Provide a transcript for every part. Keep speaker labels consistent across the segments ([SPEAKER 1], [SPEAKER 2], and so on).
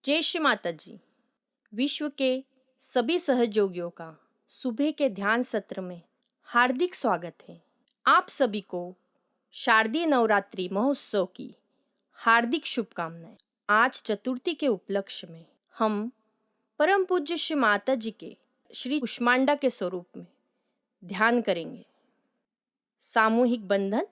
[SPEAKER 1] जय श्री माता जी। विश्व के सभी सहयोगियों का सुबह के ध्यान सत्र में हार्दिक स्वागत है। आप सभी को शारदीय नवरात्रि महोत्सव की हार्दिक शुभकामनाएं। आज चतुर्थी के उपलक्ष्य में हम परम पूज्य श्री माता जी के श्री कुष्मांडा के स्वरूप में ध्यान करेंगे। सामूहिक बंधन।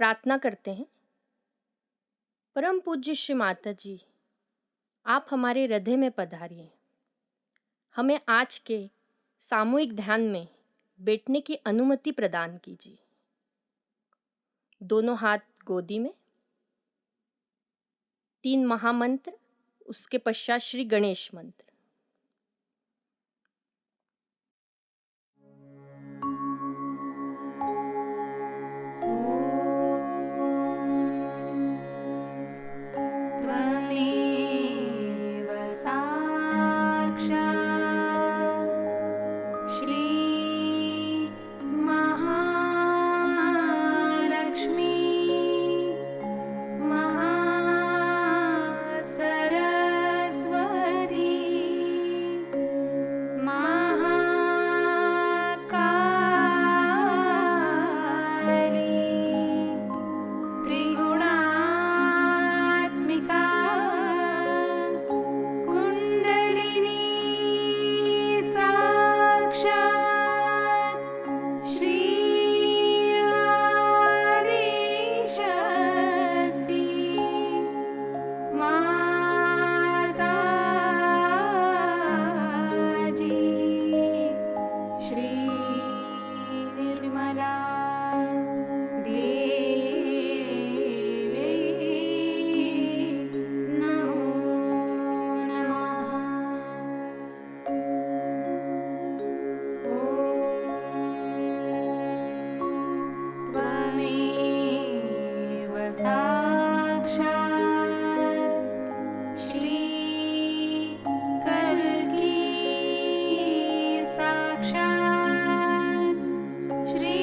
[SPEAKER 1] प्रार्थना करते हैं। परम पूज्य श्री माता जी, आप हमारे हृदय में पधारिए। हमें आज के सामूहिक ध्यान में बैठने की अनुमति प्रदान कीजिए। दोनों हाथ गोदी में। 3 महामंत्र, उसके पश्चात श्री गणेश मंत्र।
[SPEAKER 2] त्वमेव साक्षात् श्री महालक्ष्मी महासरस्वती महाकाली त्रिगुणात्मिका कुण्डलिनी साक्षात् श्री आदिशक्ति माताजी श्री निर्मला देवी नमो नमः। त्वमेव साक्षात् श्री कल्की साक्षात् श्री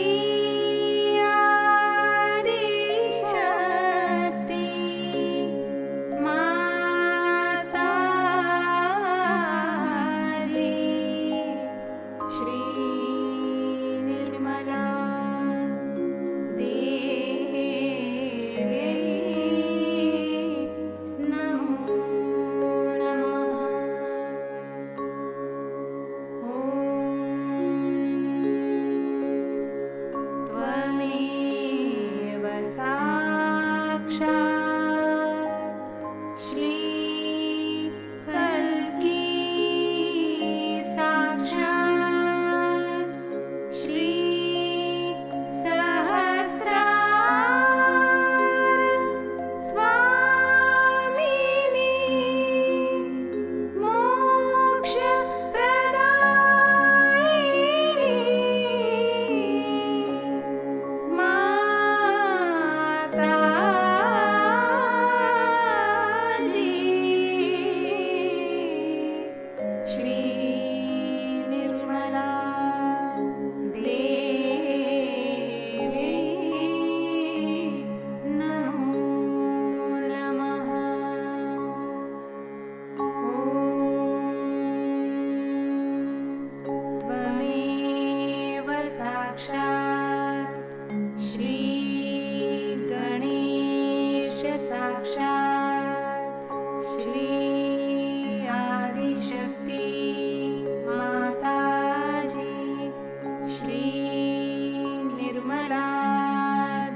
[SPEAKER 2] निर्मला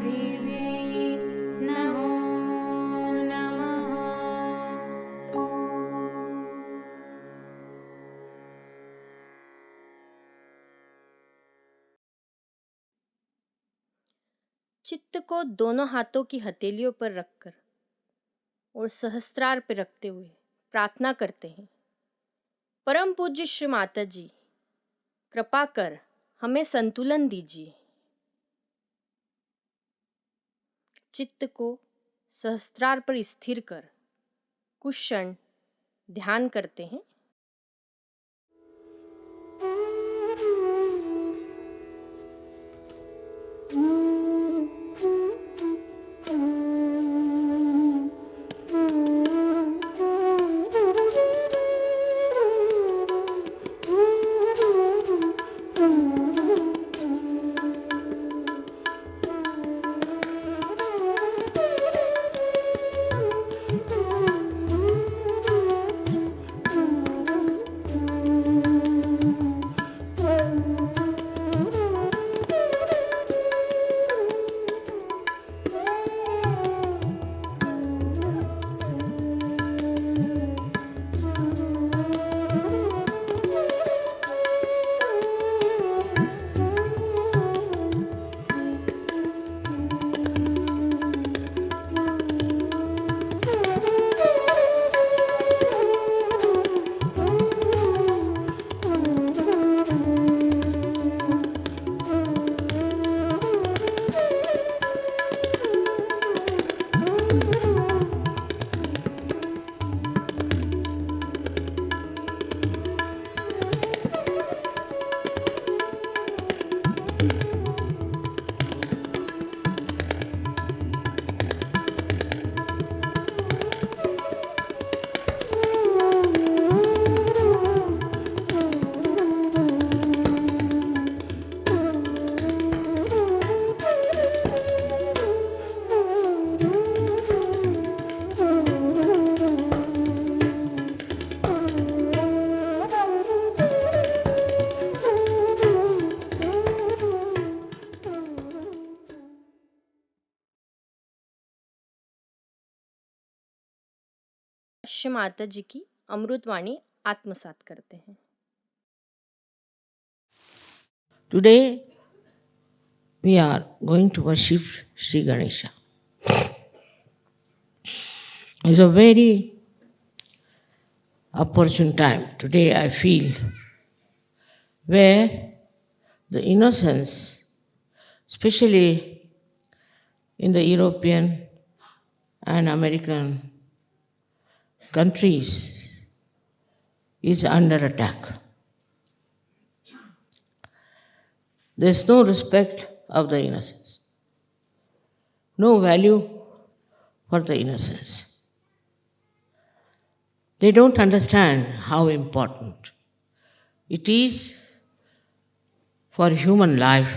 [SPEAKER 2] देव्यै नमो नमः।
[SPEAKER 1] चित्त को दोनों हाथों की हथेलियों पर रखकर और सहस्त्रार पर रखते हुए प्रार्थना करते हैं, परम पूज्य श्री माताजी, कृपा कर हमें संतुलन दीजिए। चित्त को सहस्त्रार पर स्थिर कर कुछ क्षण ध्यान करते हैं। श्री माताजी की अमृतवाणी आत्मसात करते हैं।
[SPEAKER 3] Today we are going to worship Sri Ganesha. It's a very opportune time today, I feel, where the innocence, especially in the European and American countries, is under attack. There's no respect of the innocence, no value for the innocence. They don't understand how important it is for human life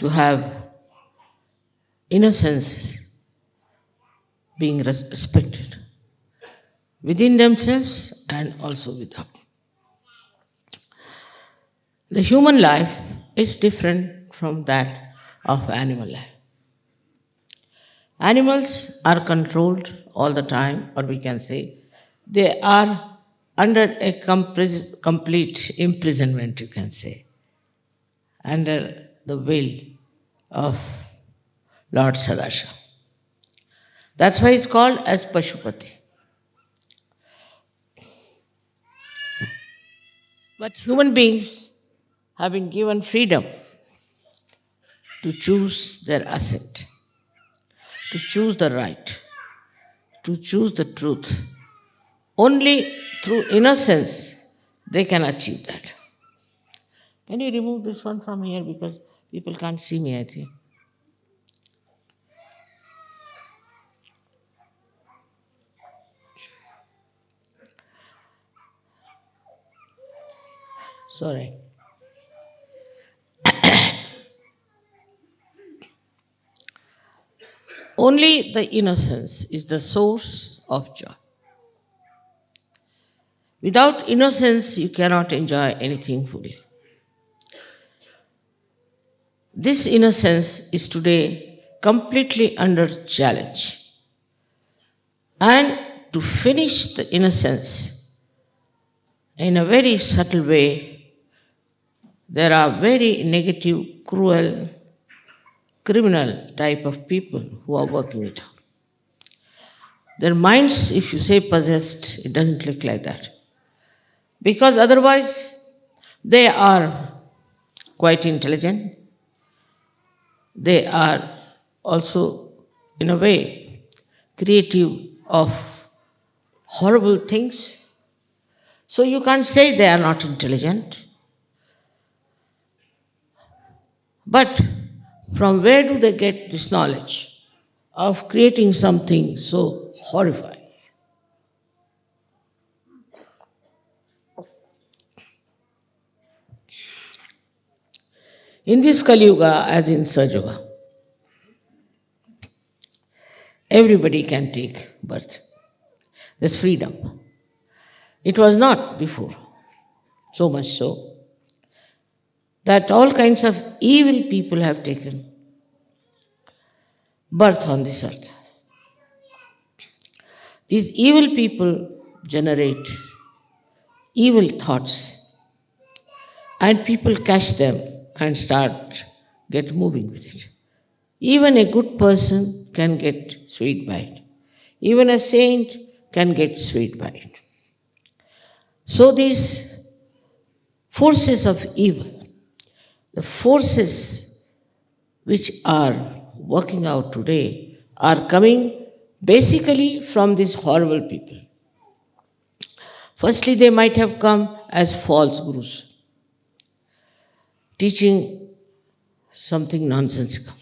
[SPEAKER 3] to have innocence being respected within themselves and also without. The human life is different from that of animal life. Animals are controlled all the time, or we can say they are under a complete imprisonment, you can say, under the will of Lord Sahajayoga. That's why it's called as Pashupati. But human beings have been given freedom to choose their ascent, to choose the right, to choose the truth. Only through innocence they can achieve that. Can you remove this one from here because people can't see me, I think. Sorry. Only the innocence is the source of joy. Without innocence, you cannot enjoy anything fully. This innocence is today completely under challenge. And to finish the innocence in a very subtle way, there are very negative, cruel, criminal type of people who are working it out. Their minds, if you say possessed, it doesn't look like that. Because otherwise, they are quite intelligent. They are also, in a way, creative of horrible things. So you can't say they are not intelligent. But from where do they get this knowledge of creating something so horrifying? In this Kali Yuga, as in Sahajayoga, everybody can take birth. There's freedom. It was not before, so much so that all kinds of evil people have taken birth on this earth. These evil people generate evil thoughts, and people catch them and get moving with it. Even a good person can get swayed by it. Even a saint can get swayed by it. So these forces of evil, the forces which are working out today, are coming basically from these horrible people. Firstly, they might have come as false gurus, teaching something nonsensical,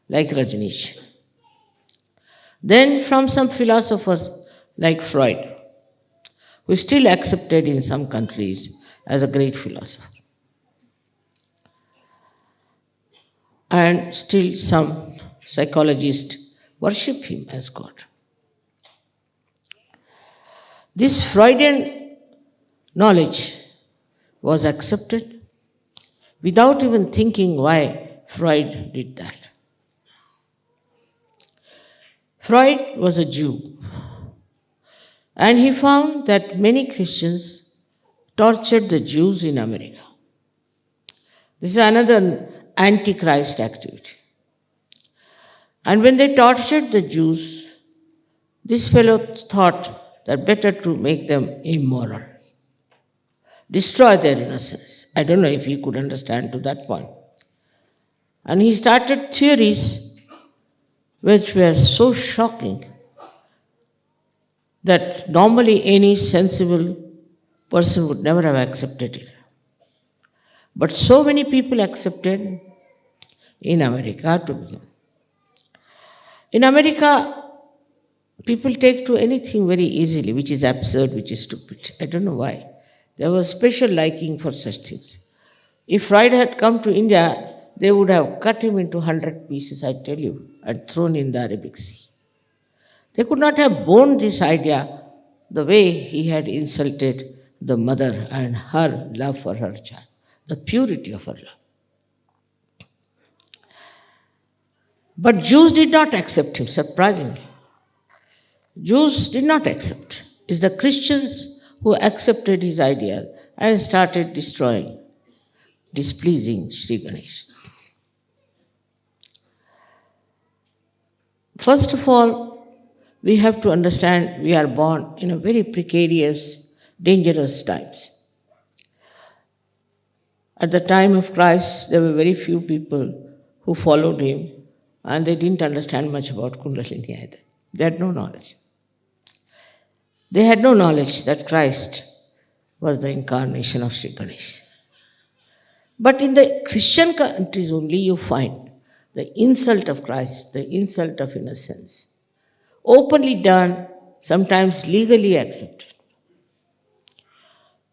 [SPEAKER 3] like Rajneesh. Then from some philosophers like Freud, who is still accepted in some countries as a great philosopher. And still some psychologists worship him as God. This Freudian knowledge was accepted without even thinking why Freud did that. Freud was a Jew, and he found that many Christians tortured the Jews in America. This is another antichrist activity. And when they tortured the Jews, this fellow thought that better to make them immoral, destroy their innocence. I don't know if he could understand to that point. And he started theories which were so shocking that normally any sensible person would never have accepted it. But so many people accepted in America to begin. In America, people take to anything very easily, which is absurd, which is stupid. I don't know why. There was special liking for such things. If Freud had come to India, they would have cut him into 100 pieces, I tell you, and thrown in the Arabic Sea. They could not have borne this idea the way he had insulted the mother and her love for her child, the purity of her love. But Jews did not accept him, surprisingly. Jews did not accept. It's the Christians who accepted his idea and started destroying, displeasing Sri Ganesh. First of all, we have to understand we are born in a very precarious, dangerous times. At the time of Christ, there were very few people who followed him, and they didn't understand much about Kundalini either. They had no knowledge. They had no knowledge that Christ was the incarnation of Sri Ganesh. But in the Christian countries only you find the insult of Christ, the insult of innocence, openly done, sometimes legally accepted.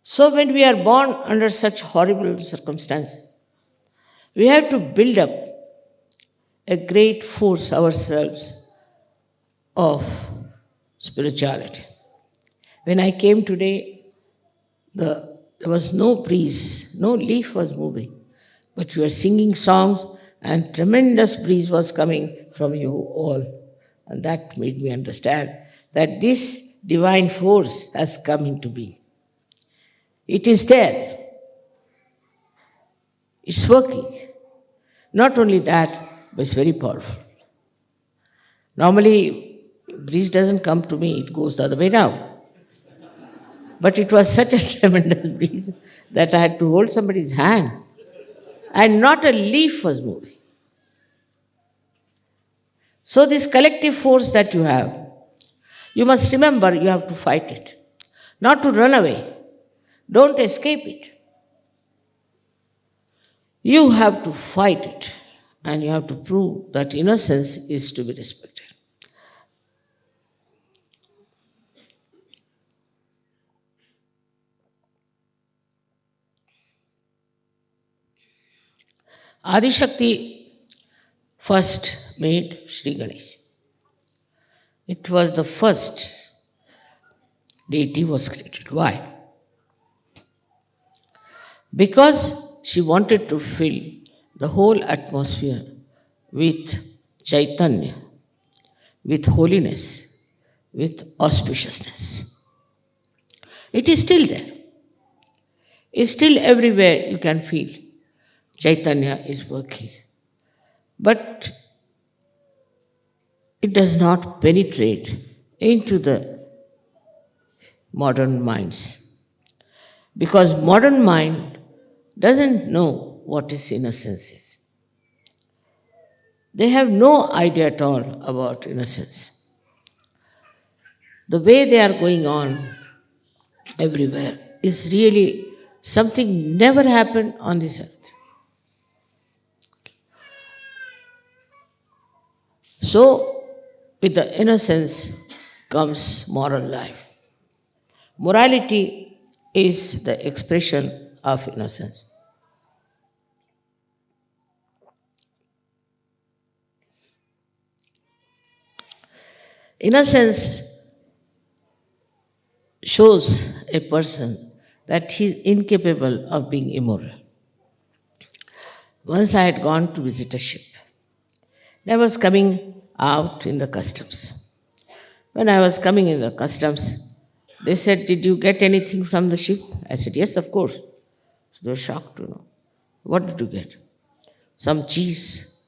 [SPEAKER 3] So when we are born under such horrible circumstances, we have to build up a great force ourselves of spirituality. When I came today, there was no breeze, no leaf was moving. But you were singing songs and tremendous breeze was coming from you all. And that made me understand that this divine force has come into being. It is there. It's working. Not only that, but it's very powerful. Normally, breeze doesn't come to me, it goes the other way now. But it was such a tremendous breeze that I had to hold somebody's hand and not a leaf was moving. So, this collective force that you have, you must remember you have to fight it, not to run away. Don't escape it. You have to fight it and you have to prove that innocence is to be respected. Adi Shakti first made Shri Ganesh. It was the first deity was created. Why? Because she wanted to fill the whole atmosphere with Chaitanya, with holiness, with auspiciousness. It is still there. It's still everywhere you can feel Chaitanya is working. But it does not penetrate into the modern minds. Because modern mind doesn't know what is innocence is. They have no idea at all about innocence. The way they are going on everywhere is really something never happened on this earth. So, with the innocence comes moral life. Morality is the expression of innocence. Innocence shows a person that he is incapable of being immoral. Once I had gone to visit a ship. I was coming out in the customs. When I was coming in the customs, they said, "Did you get anything from the ship?" I said, "Yes, of course." So they were shocked to know. "What did you get?" "Some cheese.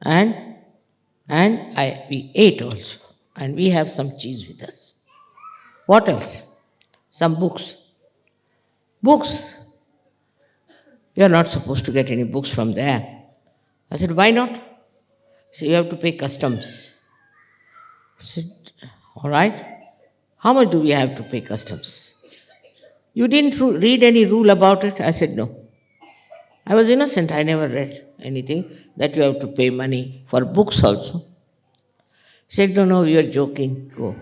[SPEAKER 3] And we ate also. And we have some cheese with us." "What else?" "Some books." "Books? You are not supposed to get any books from there." I said, "Why not?" He said, "You have to pay customs." I said, "All right. How much do we have to pay customs?" "You didn't read any rule about it?" I said, "No." I was innocent. I never read anything that you have to pay money for books also. He said, "No, no, you are joking. Go."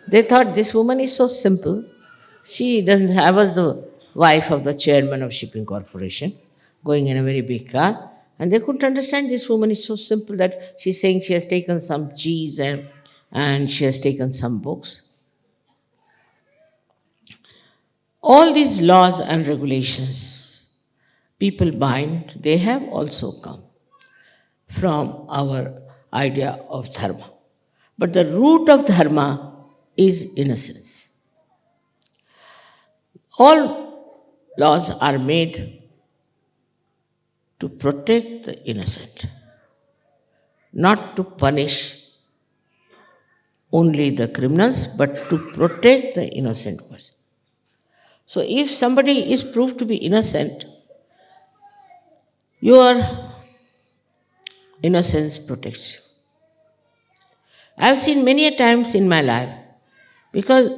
[SPEAKER 3] They thought this woman is so simple. She doesn't. I was the wife of the chairman of shipping corporation, going in a very big car, and they couldn't understand this woman is so simple that she's saying she has taken some cheese and she has taken some books. All these laws and regulations people bind, they have also come from our idea of dharma. But the root of dharma is innocence. All laws are made to protect the innocent, not to punish only the criminals, but to protect the innocent person. So if somebody is proved to be innocent, your innocence protects you. I have seen many a times in my life, because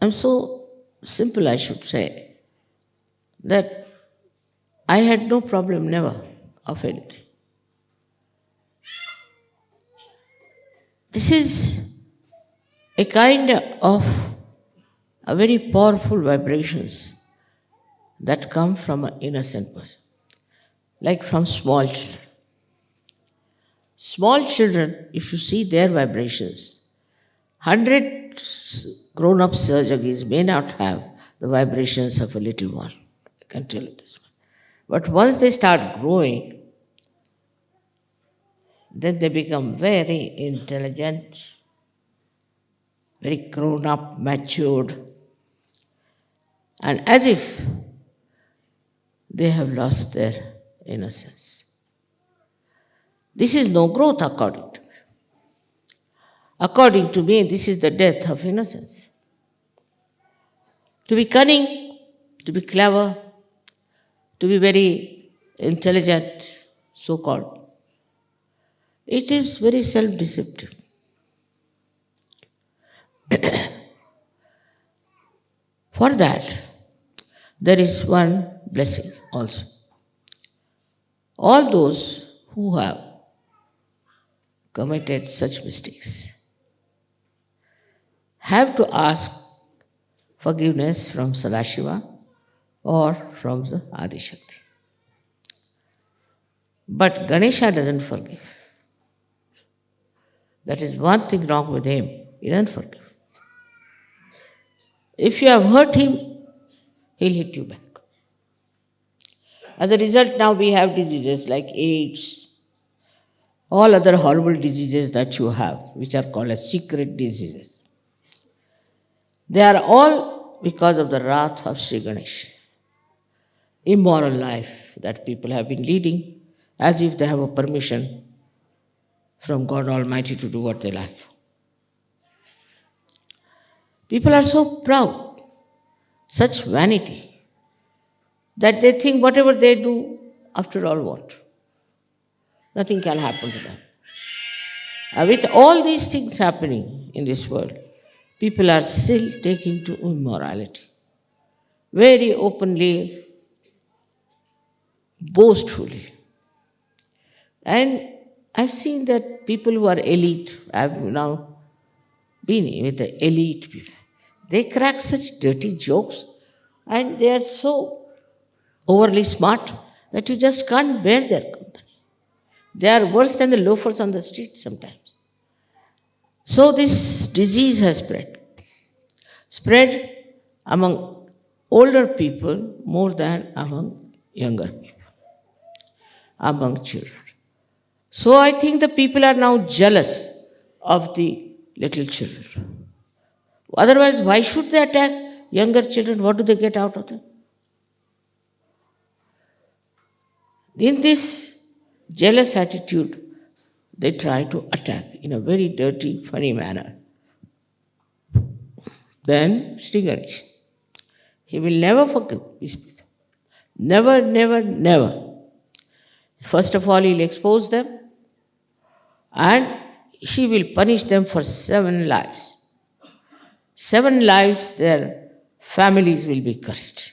[SPEAKER 3] I'm so simple, I should say, that I had no problem, never, of anything. This is a kind of a very powerful vibrations that come from an innocent person, like from small children. Small children, if you see their vibrations, 100 grown-up surgeries may not have the vibrations of a little one. I can tell you this one. But once they start growing, then they become very intelligent, very grown up, matured, and as if they have lost their innocence. This is no growth according to me. According to me, this is the death of innocence. To be cunning, to be clever, to be very intelligent, so called, it is very self deceptive. For that, there is one blessing also. All those who have committed such mistakes have to ask forgiveness from Sadashiva or from the Adishakti. But Ganesha doesn't forgive. That is one thing wrong with him. He doesn't forgive. If you have hurt him, he'll hit you back. As a result, now we have diseases like AIDS, all other horrible diseases that you have, which are called as secret diseases. They are all because of the wrath of Sri Ganesh. Immoral life that people have been leading as if they have a permission from God Almighty to do what they like. People are so proud, such vanity, that they think whatever they do, after all, what? Nothing can happen to them. With all these things happening in this world, people are still taking to immorality. Very openly, boastfully. And I've seen that people who are elite, I've now been with the elite people, they crack such dirty jokes and they are so overly smart that you just can't bear their company. They are worse than the loafers on the street sometimes. So this disease has spread among older people more than among younger people, among children. So I think the people are now jealous of the little children. Otherwise, why should they attack younger children? What do they get out of them? In this jealous attitude, they try to attack in a very dirty, funny manner. Then Sri Ganesh, he will never forgive these people. Never, never, never. First of all, he'll expose them and he will punish them for 7 lives. 7 lives, their families will be cursed.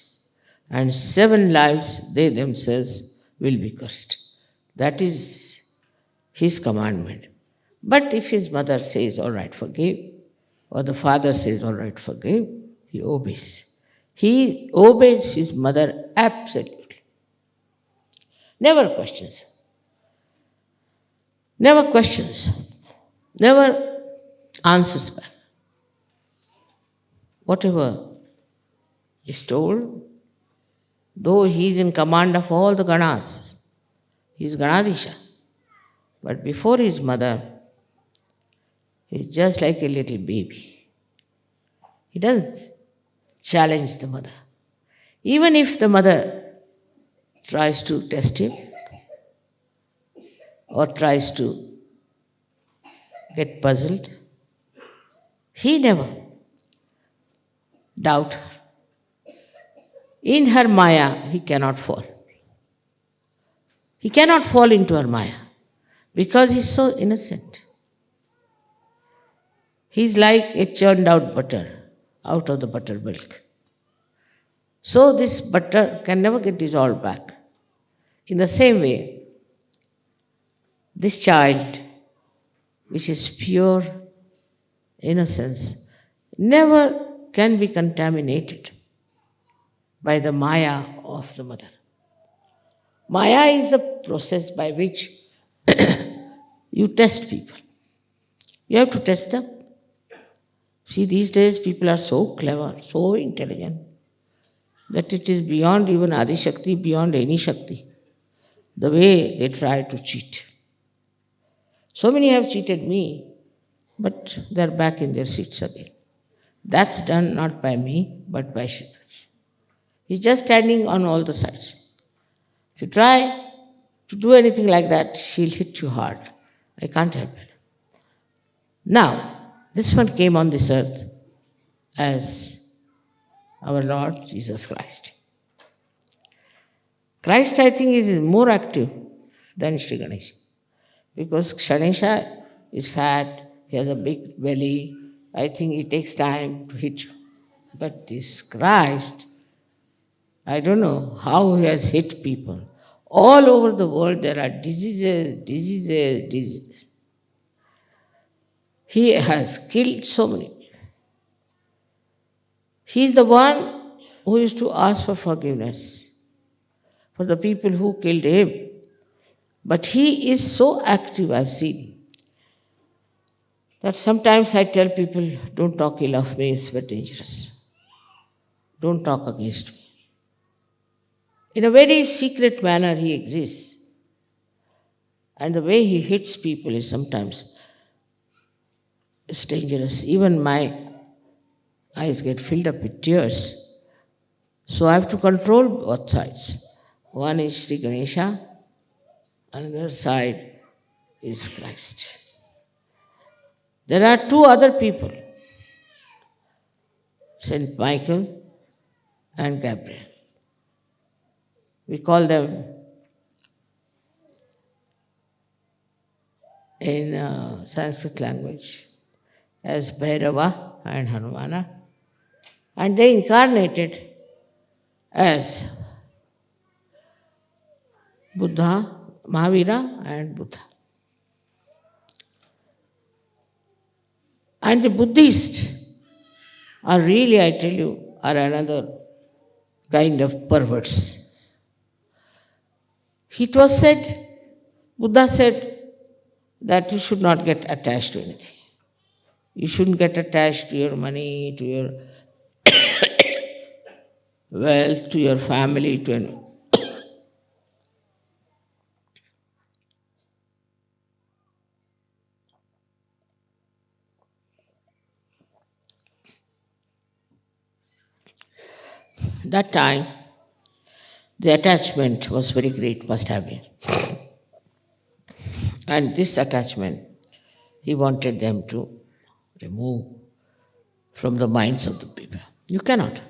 [SPEAKER 3] And 7 lives, they themselves will be cursed. That is his commandment. But if his mother says, all right, forgive, or the father says, all right, forgive, he obeys. He obeys his mother absolutely. Never questions. Never questions. Never answers back. Whatever is told, though he is in command of all the Ganas, he is Ganadisha. But before his mother, he is just like a little baby. He doesn't challenge the mother. Even if the mother tries to test him or tries to get puzzled, he never doubt her. In her Maya, he cannot fall. He cannot fall into her Maya because he is so innocent. He is like a churned out butter out of the buttermilk. So this butter can never get dissolved back. In the same way, this child, which is pure innocence, never can be contaminated by the Maya of the mother. Maya is the process by which you test people. You have to test them. See, these days people are so clever, so intelligent. that it is beyond even Adi Shakti, beyond any Shakti, the way they try to cheat. So many have cheated me, but they're back in their seats again. That's done not by me, but by Shri. He's just standing on all the sides. If you try to do anything like that, she'll hit you hard. I can't help it. Now, this one came on this earth as our Lord Jesus Christ. Christ, I think, is more active than Sri Ganesha. Because Ganesha is fat, he has a big belly, I think it takes time to hit you. But this Christ, I don't know how he has hit people. All over the world there are diseases. He has killed so many people. He is the one who used to ask for forgiveness for the people who killed him. But he is so active, I've seen, that sometimes I tell people, don't talk ill of me, it's very dangerous. Don't talk against me. In a very secret manner, he exists. And the way he hits people is sometimes it's dangerous. Even my eyes get filled up with tears. So I have to control both sides. One is Sri Ganesha, another side is Christ. There are two other people, Saint Michael and Gabriel. We call them in Sanskrit language as Bhairava and Hanumana, and they incarnated as Buddha, Mahavira and Buddha. And the Buddhists are really, I tell you, are another kind of perverts. It was said, Buddha said that you should not get attached to anything. You shouldn't get attached to your money, to your wealth, to your family, to anyone. That time, the attachment was very great, must have been. And this attachment, he wanted them to remove from the minds of the people. You cannot.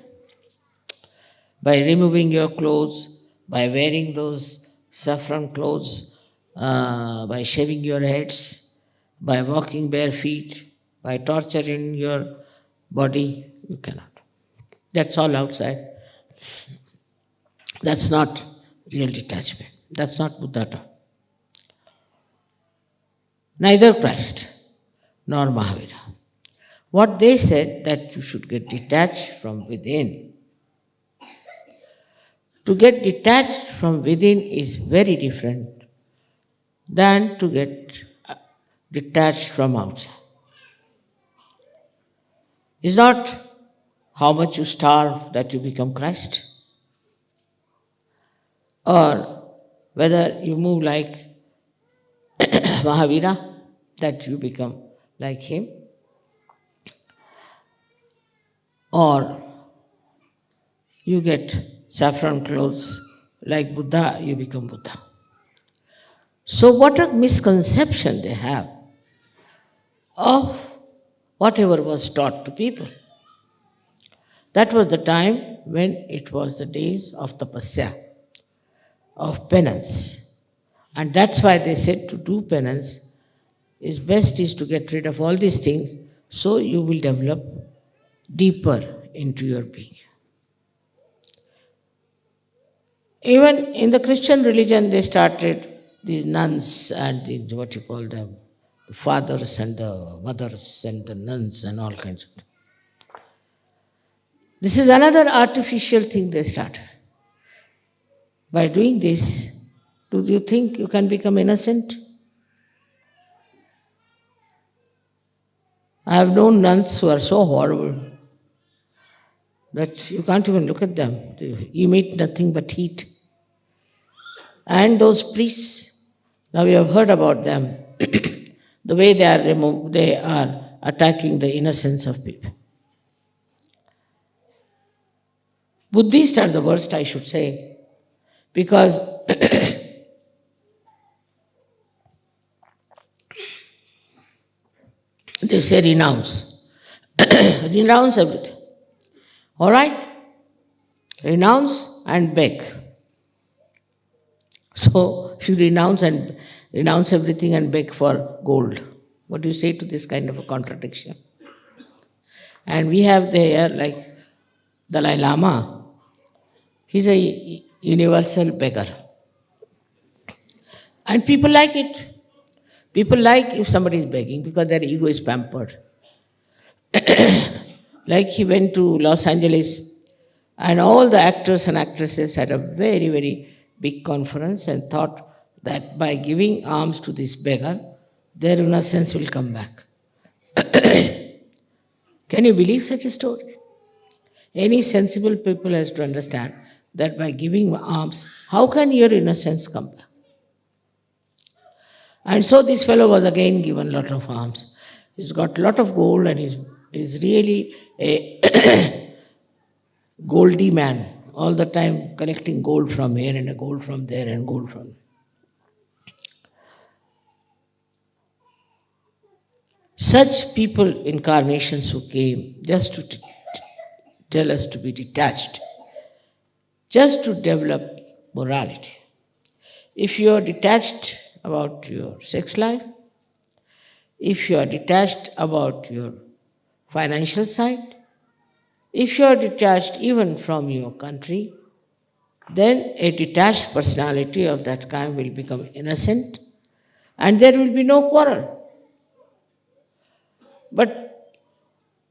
[SPEAKER 3] By removing your clothes, by wearing those saffron clothes, by shaving your heads, by walking bare feet, by torturing your body, you cannot. That's all outside. That's not real detachment. That's not Buddha taught. Neither Christ nor Mahavira. What they said that you should get detached from within. To get detached from within is very different than to get detached from outside. It's not how much you starve that you become Christ, or whether you move like Mahavira, that you become like him, or you get saffron clothes like Buddha, you become Buddha. So what a misconception they have of whatever was taught to people. That was the time when it was the days of tapasya, of penance. And that's why they said to do penance is best is to get rid of all these things so you will develop deeper into your being. Even in the Christian religion, they started these nuns and what you call them, the fathers and the mothers and the nuns and all kinds of things. This is another artificial thing they started. By doing this, do you think you can become innocent? I have known nuns who are so horrible. that you can't even look at them. They emit nothing but heat. And those priests, now you have heard about them, the way they are attacking the innocence of people. Buddhists are the worst, I should say, because they say renounce. Renounce everything. All right? Renounce and beg. So you renounce everything and beg for gold. What do you say to this kind of a contradiction? And we have there like Dalai Lama. He's a universal beggar. And people like it. People like if somebody is begging because their ego is pampered. Like he went to Los Angeles and all the actors and actresses had a very, very big conference and thought that by giving alms to this beggar, their innocence will come back. Can you believe such a story? Any sensible people has to understand that by giving alms, how can your innocence come back? And so this fellow was again given a lot of alms. He's got a lot of gold and he's really a goldy man, all the time collecting gold from here and gold from there and gold from. Such people, incarnations who came just to tell us to be detached, just to develop morality. If you are detached about your sex life, if you are detached about your financial side, if you are detached even from your country, then a detached personality of that kind will become innocent and there will be no quarrel. But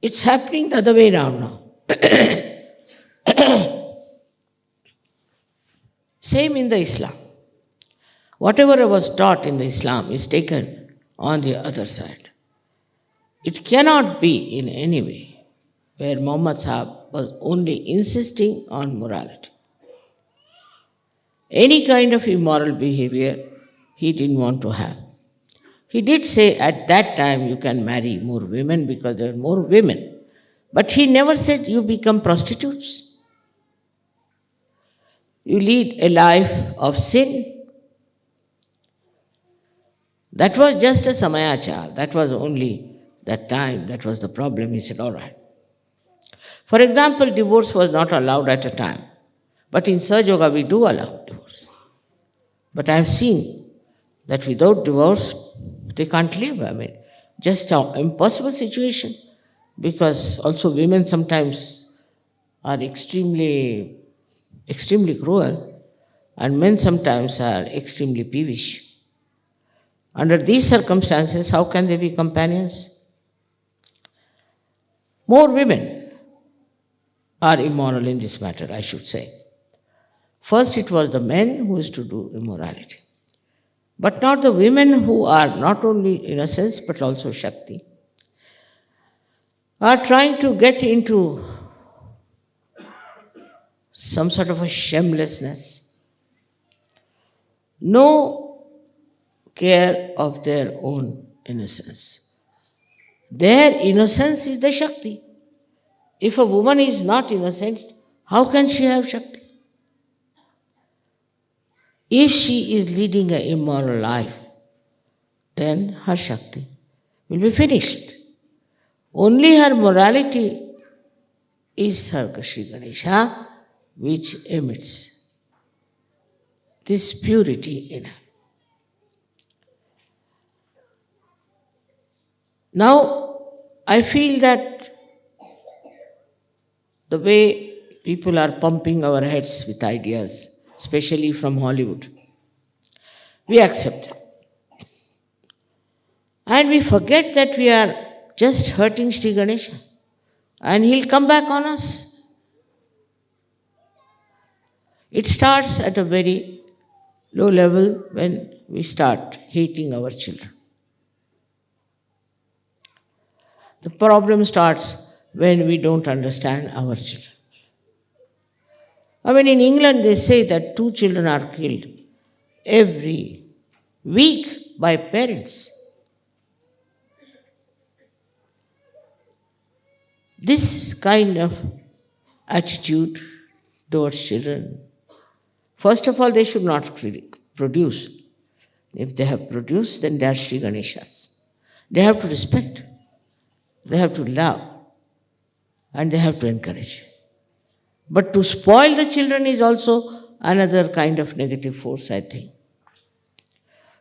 [SPEAKER 3] it's happening the other way around now. Same in the Islam. Whatever was taught in the Islam is taken on the other side. It cannot be in any way where Muhammad Sahib was only insisting on morality. Any kind of immoral behavior he didn't want to have. He did say at that time you can marry more women because there are more women. But he never said you become prostitutes. You lead a life of sin. That was just a samayachar. That was only that time. That was the problem. He said, all right. For example, divorce was not allowed at a time. But in Sahajayoga we do allow divorce. But I have seen that without divorce, they can't live. I mean, just an impossible situation. Because also women sometimes are extremely cruel, and men sometimes are extremely peevish. Under these circumstances, how can they be companions? More women are immoral in this matter, I should say. First, it was the men who used to do immorality. But not the women who are not only innocence but also Shakti, are trying to get into some sort of a shamelessness. No care of their own innocence. Their innocence is the Shakti. If a woman is not innocent, how can she have Shakti? If she is leading an immoral life, then her Shakti will be finished. Only her morality is her Shri Ganesha, which emits this purity in her. Now, I feel that the way people are pumping our heads with ideas, especially from Hollywood, we accept it. And we forget that we are just hurting Shri Ganesha. And he'll come back on us. It starts at a very low level when we start hating our children. The problem starts when we don't understand our children. I mean, in England, they say that 2 children are killed every week by parents. This kind of attitude towards children, first of all, they should not produce. If they have produced, then they are Shri Ganeshas. They have to respect, they have to love, and they have to encourage. But to spoil the children is also another kind of negative force, I think.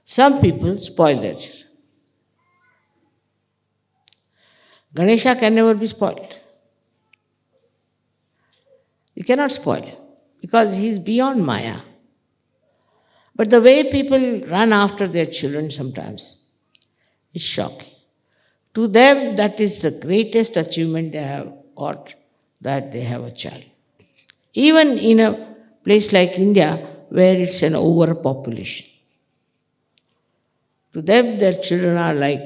[SPEAKER 3] Some people spoil their children. Ganesha can never be spoiled. You cannot spoil him because he is beyond Maya. But the way people run after their children sometimes is shocking. To them, that is the greatest achievement they have got, that they have a child. Even in a place like India, where it's an overpopulation. To them, their children are like,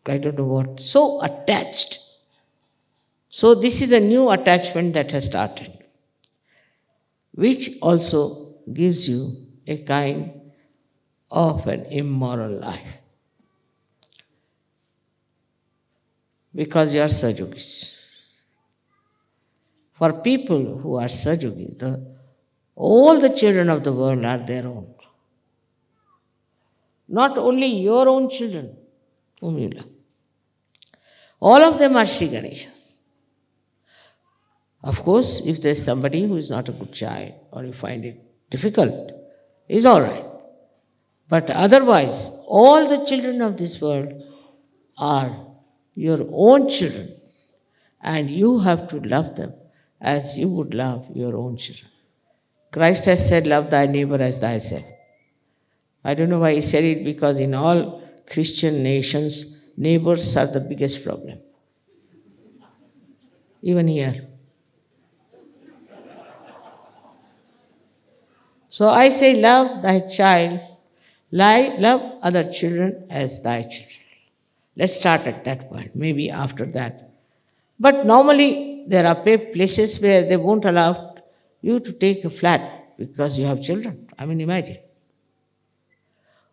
[SPEAKER 3] I don't know what, so attached. So this is a new attachment that has started, which also gives you a kind of an immoral life. Because you are Sajogis. For people who are Sajogis, all the children of the world are their own. Not only your own children, whom you love. All of them are Shri Ganeshas. Of course, if there's somebody who is not a good child or you find it difficult, is all right. But otherwise, all the children of this world are your own children, and you have to love them as you would love your own children. Christ has said, love thy neighbor as thyself. I don't know why he said it, because in all Christian nations, neighbors are the biggest problem. Even here. So I say, love thy child, love other children as thy children. Let's start at that point, maybe after that. But normally, there are places where they won't allow you to take a flat because you have children. I mean, imagine.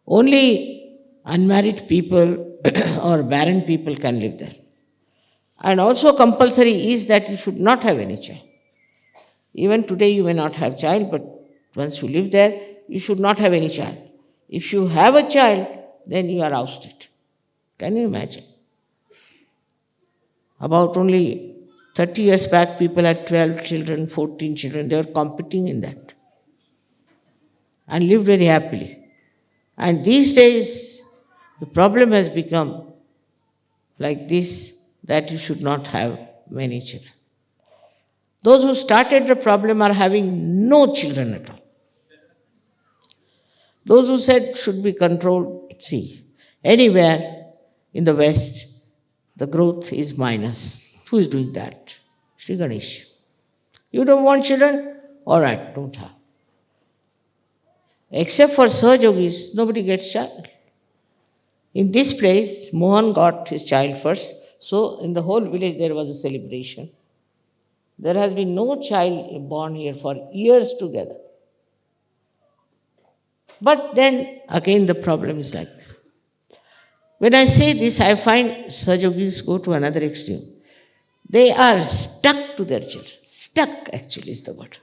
[SPEAKER 3] Only unmarried people or barren people can live there. And also compulsory is that you should not have any child. Even today you may not have child, but once you live there, you should not have any child. If you have a child, then you are ousted. Can you imagine? About only 30 years back, people had 12 children, 14 children. They were competing in that and lived very happily. And these days, the problem has become like this, that you should not have many children. Those who started the problem are having no children at all. Those who said should be controlled, see, anywhere in the West, the growth is minus. Who is doing that? Shri Ganesh. You don't want children? All right, don't have. Except for Sahajogis, nobody gets child. In this place, Mohan got his child first, so in the whole village there was a celebration. There has been no child born here for years together. But then again the problem is like this. When I say this, I find Sahajogis go to another extreme. They are stuck to their children. Stuck, actually, is the word.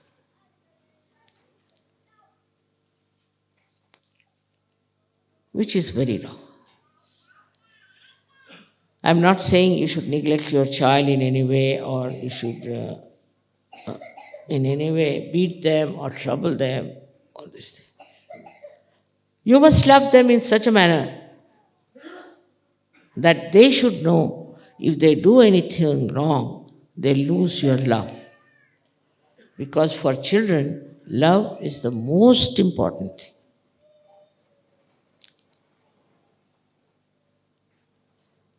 [SPEAKER 3] Which is very wrong. I'm not saying you should neglect your child in any way, or you should in any way beat them or trouble them, all this thing. You must love them in such a manner that they should know if they do anything wrong, they lose your love. Because for children, love is the most important thing.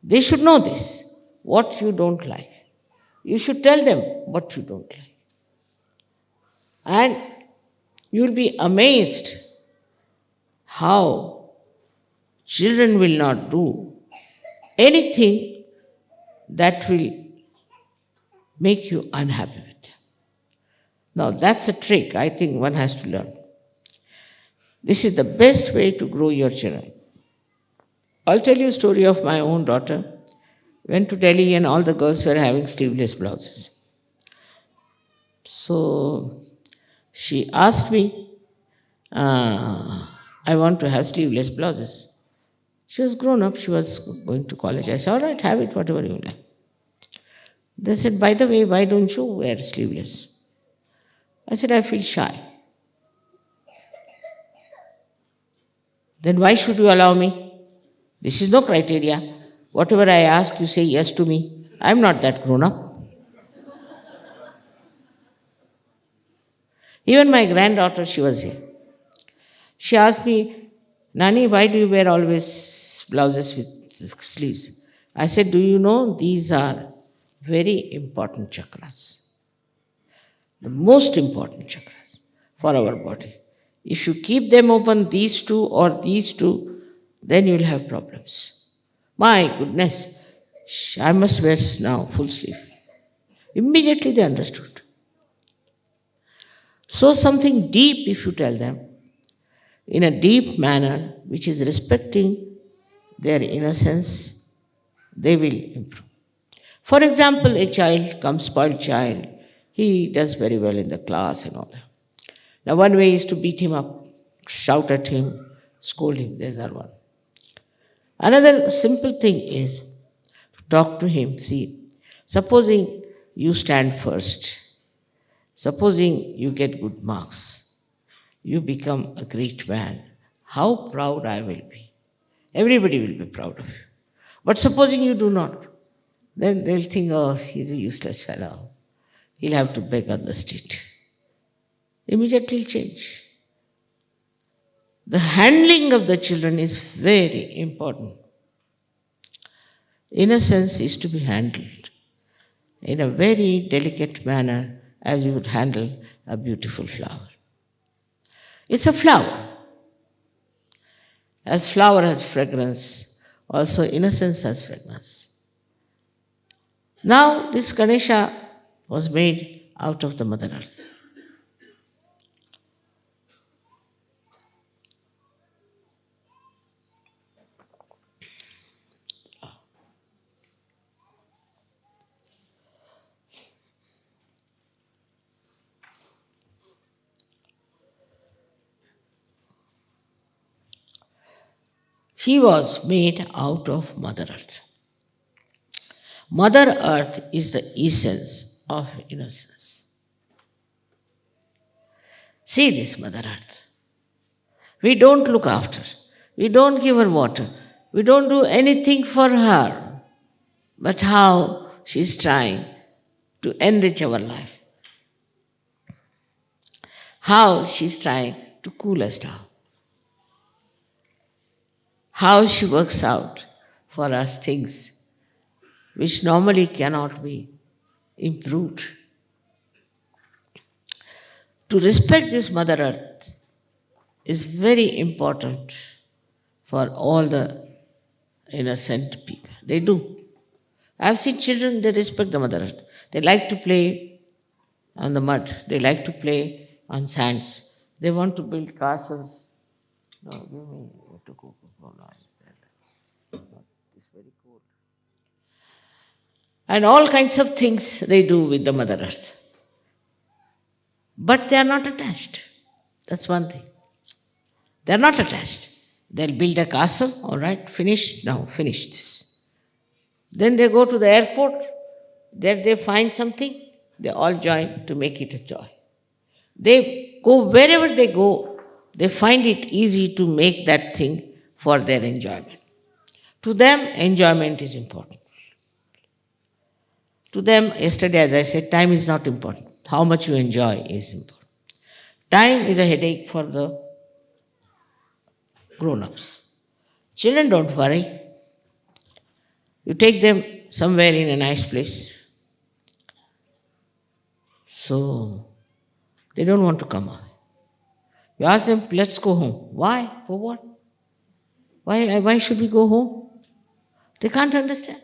[SPEAKER 3] They should know this, what you don't like. You should tell them what you don't like. And you'll be amazed how children will not do anything that will make you unhappy with them. Now that's a trick I think one has to learn. This is the best way to grow your children. I'll tell you a story of my own daughter. Went to Delhi and all the girls were having sleeveless blouses. So she asked me, I want to have sleeveless blouses. She was grown up, she was going to college. I said, all right, have it, whatever you like. They said, by the way, why don't you wear sleeveless? I said, I feel shy. Then why should you allow me? This is no criteria. Whatever I ask, you say yes to me. I'm not that grown up. Even my granddaughter, she was here. She asked me, Nani, why do you wear always blouses with sleeves? I said, do you know these are very important chakras? The most important chakras for our body. If you keep them open, these two or these two, then you will have problems. My goodness, I must wear now full sleeve. Immediately they understood. So something deep if you tell them, in a deep manner, which is respecting their innocence, they will improve. For example, a child comes, spoiled child, he does very well in the class and all that. Now one way is to beat him up, shout at him, scold him, there's that one. Another simple thing is to talk to him. See, supposing you stand first, supposing you get good marks, you become a great man, how proud I will be. Everybody will be proud of you. But supposing you do not, then they'll think, oh, he's a useless fellow. He'll have to beg on the street. Immediately change. The handling of the children is very important. Innocence is to be handled in a very delicate manner as you would handle a beautiful flower. It's a flower. As flower has fragrance, also innocence has fragrance. Now this Ganesha was made out of the Mother Earth. He was made out of Mother Earth. Mother Earth is the essence of innocence. See this Mother Earth. We don't look after. We don't give her water. We don't do anything for her. But how she's trying to enrich our life. How she's trying to cool us down. How she works out for us things which normally cannot be improved. To respect this Mother Earth is very important for all the innocent people. They do. I've seen children, they respect the Mother Earth. They like to play on the mud. They like to play on sands. They want to build castles. No, give me to cook. No, it's very cold. And all kinds of things they do with the Mother Earth. But they are not attached. That's one thing. They are not attached. They'll build a castle, all right, finished, now finish this. Then they go to the airport, there they find something, they all join to make it a joy. They go wherever they go, they find it easy to make that thing for their enjoyment. To them, enjoyment is important. To them, yesterday, as I said, time is not important. How much you enjoy is important. Time is a headache for the grown-ups. Children don't worry. You take them somewhere in a nice place. So, they don't want to come away. You ask them, let's go home. Why? For what? Why should we go home? They can't understand.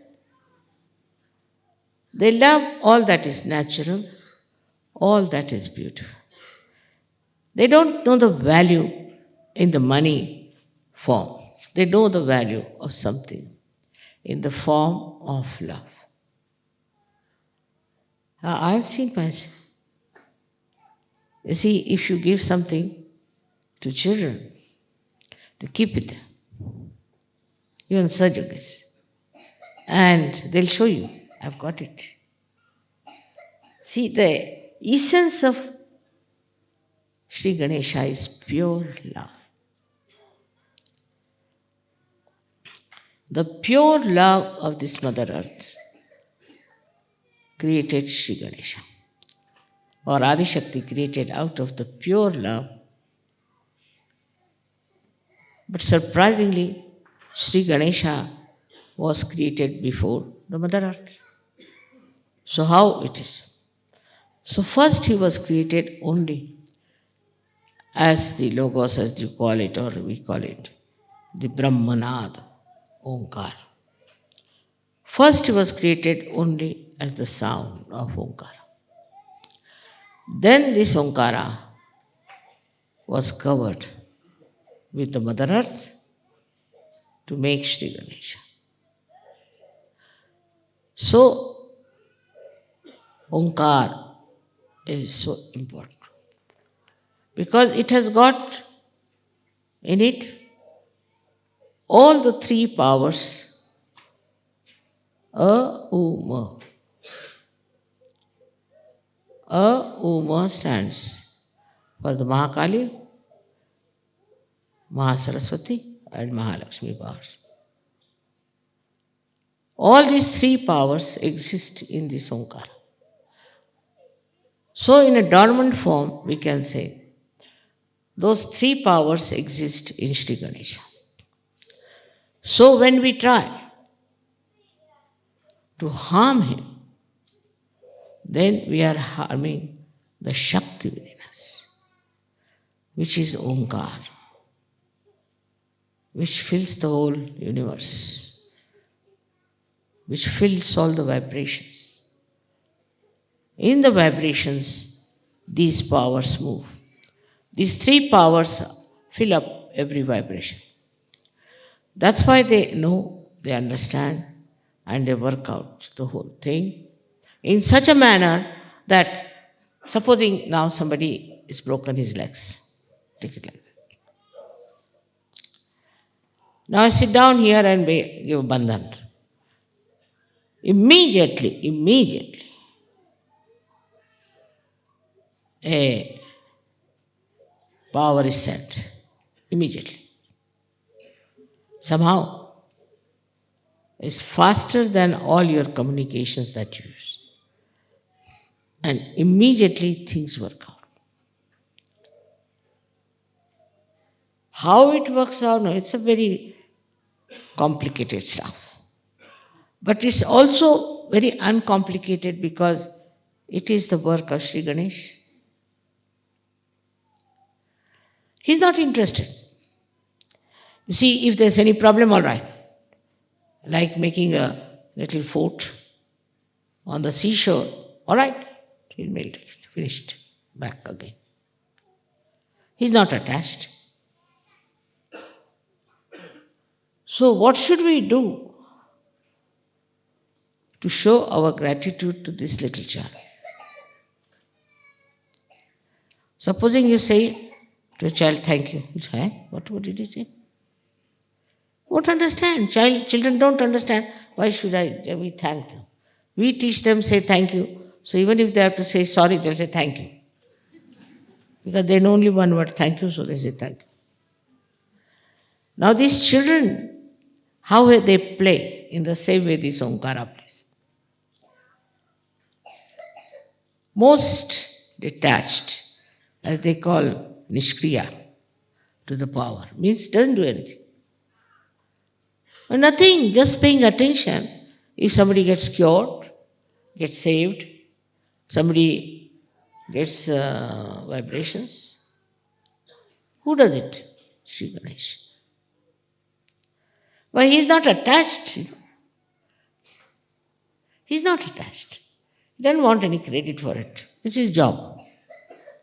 [SPEAKER 3] They love all that is natural, All that is beautiful. They don't know the value in the money form. They know the value of something in the form of love. I've seen myself. You see, if you give something to children, they keep it there, even surgeries. And they'll show you, I've got it. See, the essence of Shri Ganesha is pure love. The pure love of this Mother Earth created Shri Ganesha. Or Adi Shakti created out of the pure love. But surprisingly, Shri Ganesha was created before the Mother Earth. So how it is? So first he was created only as the Logos, as you call it, or we call it, the Brahmanad, Omkar. First he was created only as the sound of Omkara. Then this Omkara was covered with the Mother Earth to make Shri Ganesha. So, Omkar is so important because it has got in it all the three powers, A-U-Ma. A-U-Ma stands for the Mahakali, Mahasaraswati and Mahalakshmi powers. All these three powers exist in this Omkara. So in a dormant form, we can say, those three powers exist in Shri Ganesha. So when we try to harm him, then we are harming the Shakti within us, which is Omkar, which fills the whole universe, which fills all the vibrations. In the vibrations, these powers move. These three powers fill up every vibration. That's why they know, they understand, and they work out the whole thing in such a manner that, supposing now somebody is broken his legs, take it like that. Now I sit down here and give bandhan. Immediately, a power is sent. Immediately. Somehow, it's faster than all your communications that you use. And immediately things work out. How it works out, no, it's a very complicated stuff. But it's also very uncomplicated because it is the work of Shri Ganesh. He's not interested. You see, if there's any problem, all right. Like making a little fort on the seashore, all right, he'll make it, finished, back again. He's not attached. So what should we do to show our gratitude to this little child? Supposing you say to a child, thank you. You say, what did he say? Won't understand. Children don't understand. Why should we thank them? We teach them, say thank you. So even if they have to say sorry, they'll say thank you. Because they know only one word, thank you, so they say thank you. Now these children, how they play in the same way this Omkara plays. Most detached, as they call Nishkriya, to the power, means doesn't do anything. Nothing, just paying attention. If somebody gets cured, gets saved, somebody gets vibrations, who does it? Shri Ganesh. Why, he is not attached. He is not attached. He doesn't want any credit for it. It's his job.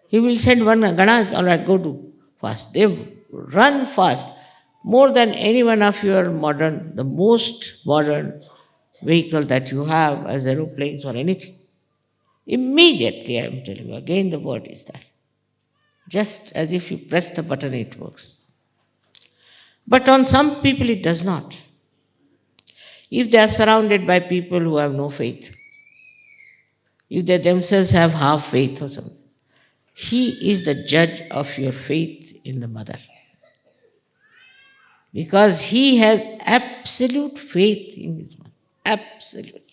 [SPEAKER 3] He will send one Gana, all right, go do fast. They run fast more than any one of your modern, the most modern vehicle that you have as aeroplanes or anything. Immediately, I am telling you, again the word is that. Just as if you press the button, it works. But on some people, it does not. If they are surrounded by people who have no faith, if they themselves have half faith or something, he is the judge of your faith in the mother. Because he has absolute faith in his mother. Absolute.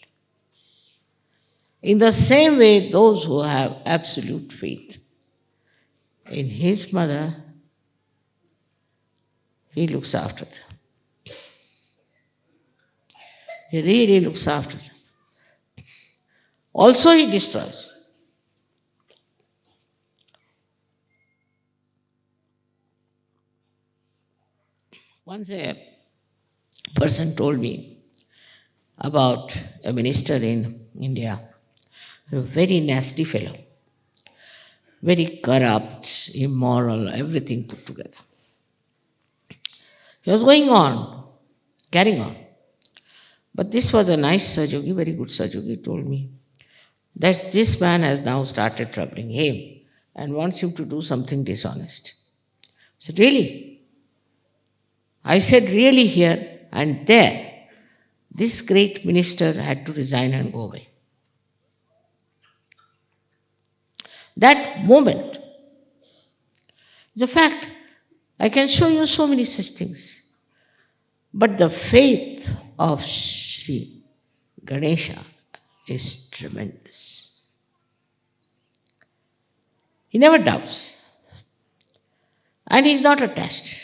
[SPEAKER 3] In the same way, those who have absolute faith in his mother, he looks after them. He really looks after them. Also, he destroys. Once a person told me about a minister in India, a very nasty fellow, very corrupt, immoral, everything put together. He was going on, carrying on. But this was a nice Sahajayogi, very good Sahajayogi, told me that this man has now started troubling him and wants him to do something dishonest. I said, really? I said, really here and there. This great minister had to resign and go away. That moment is a fact. I can show you so many such things. But the faith of Shri Ganesha is tremendous. He never doubts. And he is not attached.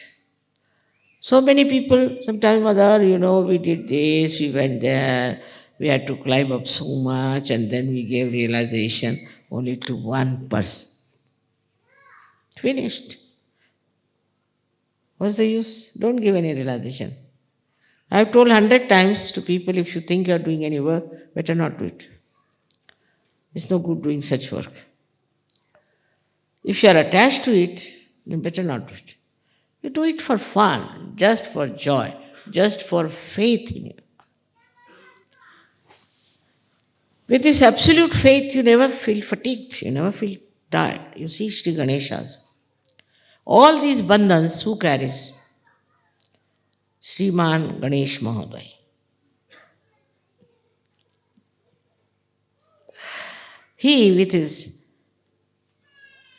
[SPEAKER 3] So many people, sometimes, mother, we did this, we went there, we had to climb up so much, and then we gave realization only to one person. Finished. What's the use? Don't give any realization. I've told 100 times to people, if you think you're doing any work, better not do it. It's no good doing such work. If you're attached to it, then better not do it. You do it for fun, just for joy, just for faith in it. With this absolute faith, you never feel fatigued, you never feel tired. You see Shri Ganeshas. All these bandhans, who carries? Sriman Ganesh Mahoday. He, with his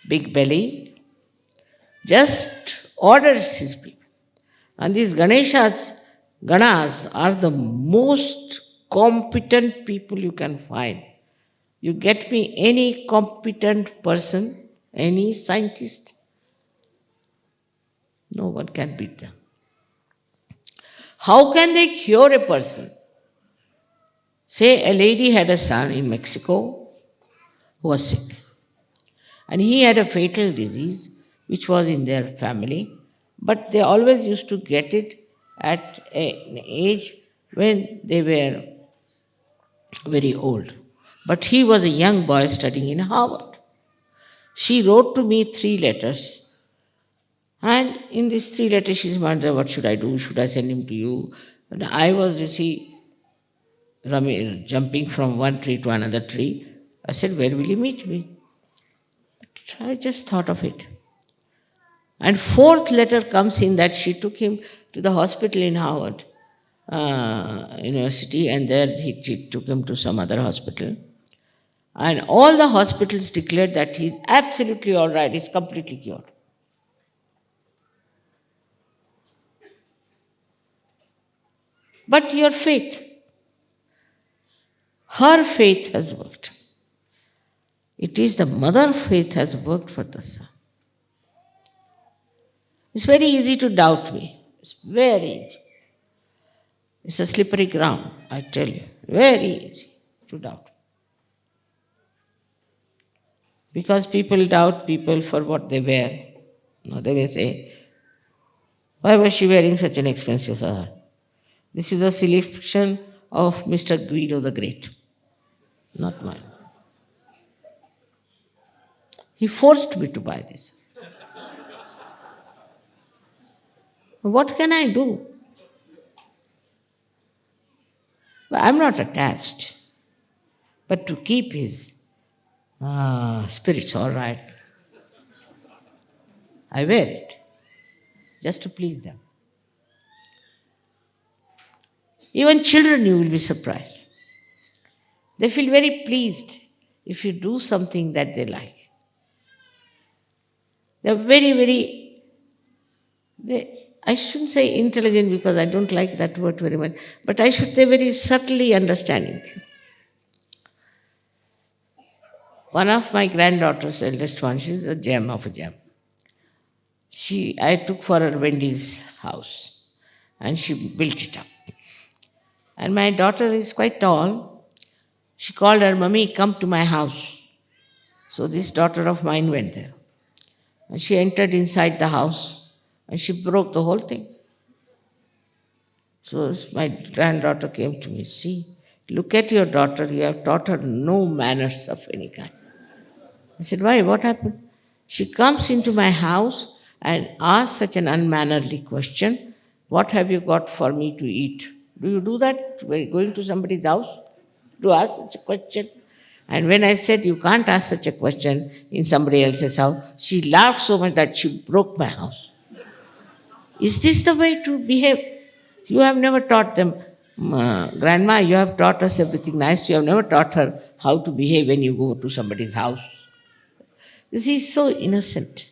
[SPEAKER 3] big belly, just orders his people. And these Ganas are the most competent people you can find. You get me any competent person, any scientist, no one can beat them. How can they cure a person? Say a lady had a son in Mexico who was sick. And he had a fatal disease which was in their family, but they always used to get it at an age when they were very old. But he was a young boy studying in Harvard. She wrote to me 3 letters. And in these 3 letters, she said, what should I do? Should I send him to you? And I was, jumping from one tree to another tree. I said, where will you meet me? But I just thought of it. And 4th letter comes in that she took him to the hospital in Harvard University, and there she took him to some other hospital. And all the hospitals declared that he's absolutely all right, he's completely cured. But your faith, her faith has worked. It is the mother faith has worked for the son. It's very easy to doubt me. It's very easy. It's a slippery ground, I tell you. Very easy to doubt. Because people doubt people for what they wear. No, they may say, why was she wearing such an expensive sahar? This is a selection of Mr. Guido the Great, not mine. He forced me to buy this. What can I do? I'm not attached. But to keep his spirits all right, I wear it just to please them. Even children, you will be surprised. They feel very pleased if you do something that they like. They're I shouldn't say intelligent because I don't like that word very much, but I should say very subtly understanding things. One of my granddaughters, eldest one, she's a gem of a gem. I took for her Wendy's house and she built it up. And my daughter is quite tall. She called her, "Mummy, come to my house." So this daughter of mine went there. And she entered inside the house and she broke the whole thing. So my granddaughter came to me, "See, look at your daughter. You have taught her no manners of any kind." I said, "Why? What happened?" She comes into my house and asks such an unmannerly question, "What have you got for me to eat?" Do you do that when going to somebody's house? To ask such a question? And when I said, "You can't ask such a question in somebody else's house," she laughed so much that she broke my house. Is this the way to behave? You have never taught them, "Grandma, you have taught us everything nice. You have never taught her how to behave when you go to somebody's house." You see, so innocent.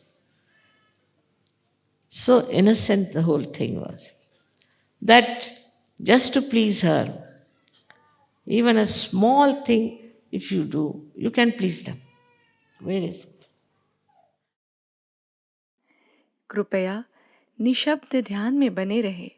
[SPEAKER 3] So innocent the whole thing was. That just to please her, even a small thing, if you do, you can please them. Very simple.
[SPEAKER 2] कृपया निशब्द ध्यान में बने रहे।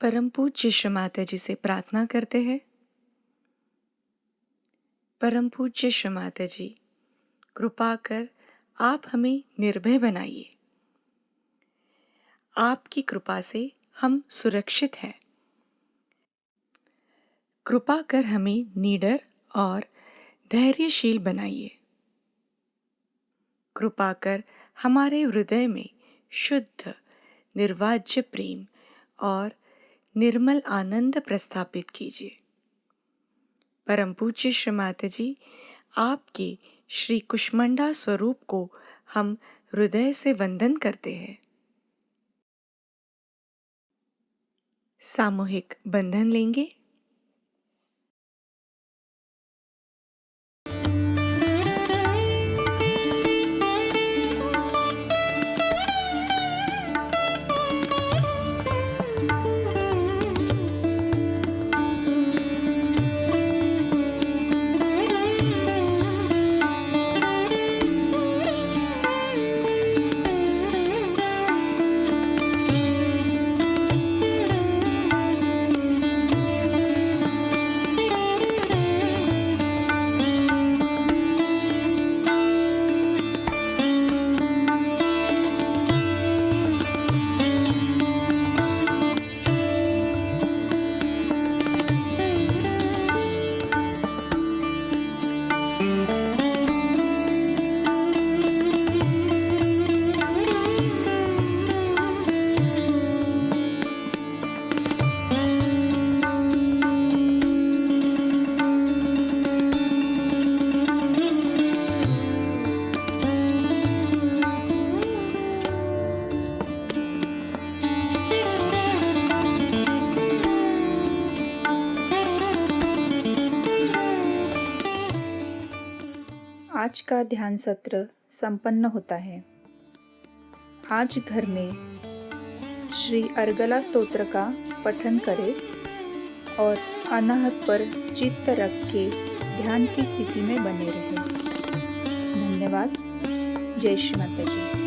[SPEAKER 2] परम पूज्य श्री माताजी से प्रार्थना करते हैं। परम पूज्य श्री माताजी, कृपा कर आप हमें निर्भय बनाइए। आपकी कृपा से हम सुरक्षित हैं। कृपा कर हमें निडर और धैर्यशील बनाइए। कृपा कर हमारे हृदय में शुद्ध निर्वाज्य प्रेम और निर्मल आनंद प्रस्थापित कीजिए। परम पूज्य श्री माताजी, आपके श्री कुष्मंडा स्वरूप को हम हृदय से वंदन करते हैं। सामूहिक बंधन लेंगे।
[SPEAKER 4] आज का ध्यान सत्र संपन्न होता है। आज घर में श्री अर्गला स्तोत्र का पठन करें और अनाहत पर चित्त रख के ध्यान की स्थिति में बने रहें। धन्यवाद। जय श्री माता जी।